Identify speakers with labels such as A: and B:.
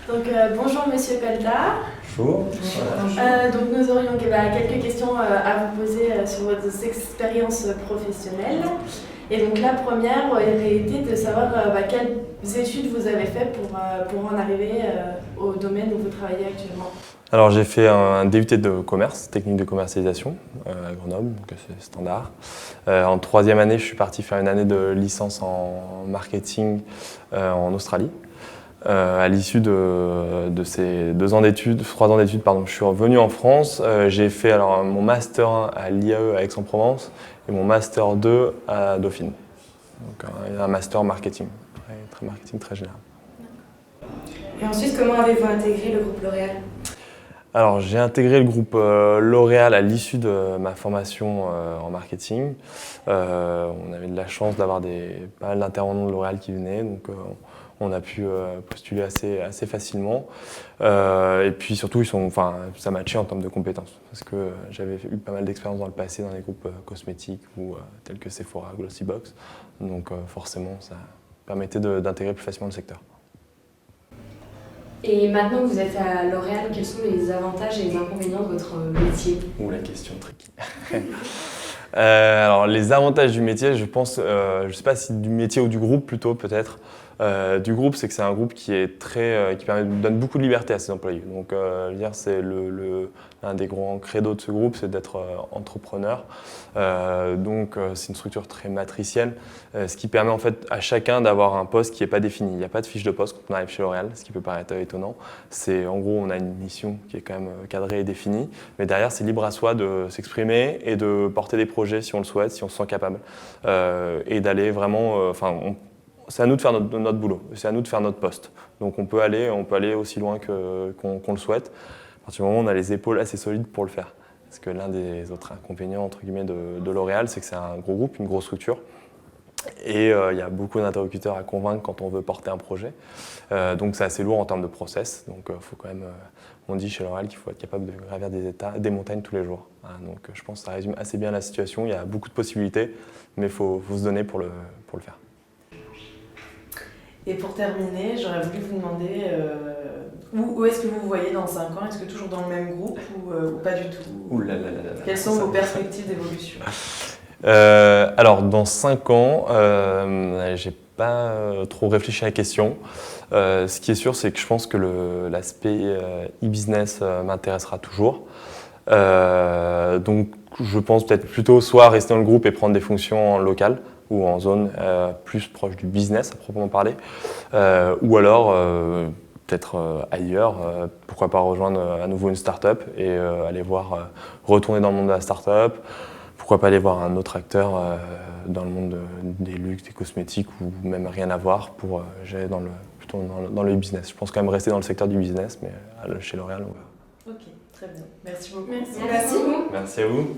A: Donc bonjour Monsieur Colta.
B: Bonjour.
A: Donc nous aurions quelques questions à vous poser sur vos expériences professionnelles. Et donc la première aurait été de savoir quelles études vous avez faites pour en arriver au domaine où vous travaillez actuellement.
B: Alors j'ai fait un DUT de commerce, technique de commercialisation à Grenoble, donc c'est standard. En troisième année, je suis parti faire une année de licence en marketing en Australie. À l'issue de ces 3 ans d'études, je suis revenu en France. J'ai fait alors, mon master 1 à l'IAE à Aix-en-Provence et mon master 2 à Dauphine. Donc un master marketing, très marketing très général.
C: Et ensuite, comment avez-vous intégré le groupe L'Oréal ?
B: Alors j'ai intégré le groupe L'Oréal à l'issue de ma formation en marketing. On avait de la chance d'avoir pas mal d'intervenants de L'Oréal qui venaient, donc on a pu postuler assez facilement. Et puis surtout, ça matchait en termes de compétences, parce que j'avais eu pas mal d'expérience dans le passé dans les groupes cosmétiques tels que Sephora, Glossybox. Donc forcément, ça permettait d'intégrer plus facilement le secteur.
C: Et maintenant que vous êtes à L'Oréal, quels sont les avantages et les inconvénients de votre métier ?
B: La question tricky. Alors les avantages du métier, je pense, je ne sais pas si du métier ou du groupe plutôt peut-être. Du groupe, c'est que c'est un groupe qui donne beaucoup de liberté à ses employés. Donc c'est l'un des grands credos de ce groupe, c'est d'être entrepreneur. Donc c'est une structure très matricielle, ce qui permet en fait à chacun d'avoir un poste qui n'est pas défini. Il n'y a pas de fiche de poste quand on arrive chez L'Oréal, ce qui peut paraître étonnant. C'est en gros, on a une mission qui est quand même cadrée et définie, mais derrière c'est libre à soi de s'exprimer et de porter des projets si on le souhaite, si on se sent capable, et d'aller vraiment, c'est à nous de faire notre boulot, c'est à nous de faire notre poste. Donc on peut aller aussi loin qu'on le souhaite, à partir du moment où on a les épaules assez solides pour le faire. Parce que l'un des autres inconvénients entre guillemets de L'Oréal, c'est que c'est un gros groupe, une grosse structure. Et il y a beaucoup d'interlocuteurs à convaincre quand on veut porter un projet. Donc c'est assez lourd en termes de process. Donc faut quand même, on dit chez L'Oréal qu'il faut être capable de gravir des montagnes tous les jours. Donc je pense que ça résume assez bien la situation. Il y a beaucoup de possibilités, mais il faut se donner pour le faire.
A: Et pour terminer, j'aurais voulu vous demander où est-ce que vous vous voyez dans 5 ans? Est-ce que toujours dans le même groupe ou pas du tout? Quelles sont vos perspectives d'évolution?
B: Alors dans 5 ans, j'ai pas trop réfléchi à la question. Ce qui est sûr, c'est que je pense que l'aspect e-business m'intéressera toujours. Donc je pense peut-être plutôt soit rester dans le groupe et prendre des fonctions en local ou en zone plus proche du business à proprement parler, ou alors peut-être ailleurs, pourquoi pas rejoindre à nouveau une start-up et retourner dans le monde de la start-up, pourquoi pas aller voir un autre acteur dans le monde des luxe, des cosmétiques ou même rien à voir pour gérer plutôt dans le business. Je pense quand même rester dans le secteur du business, mais chez L'Oréal, on va.
A: Ok, très bien. Merci beaucoup.
C: Merci.
B: Merci à vous.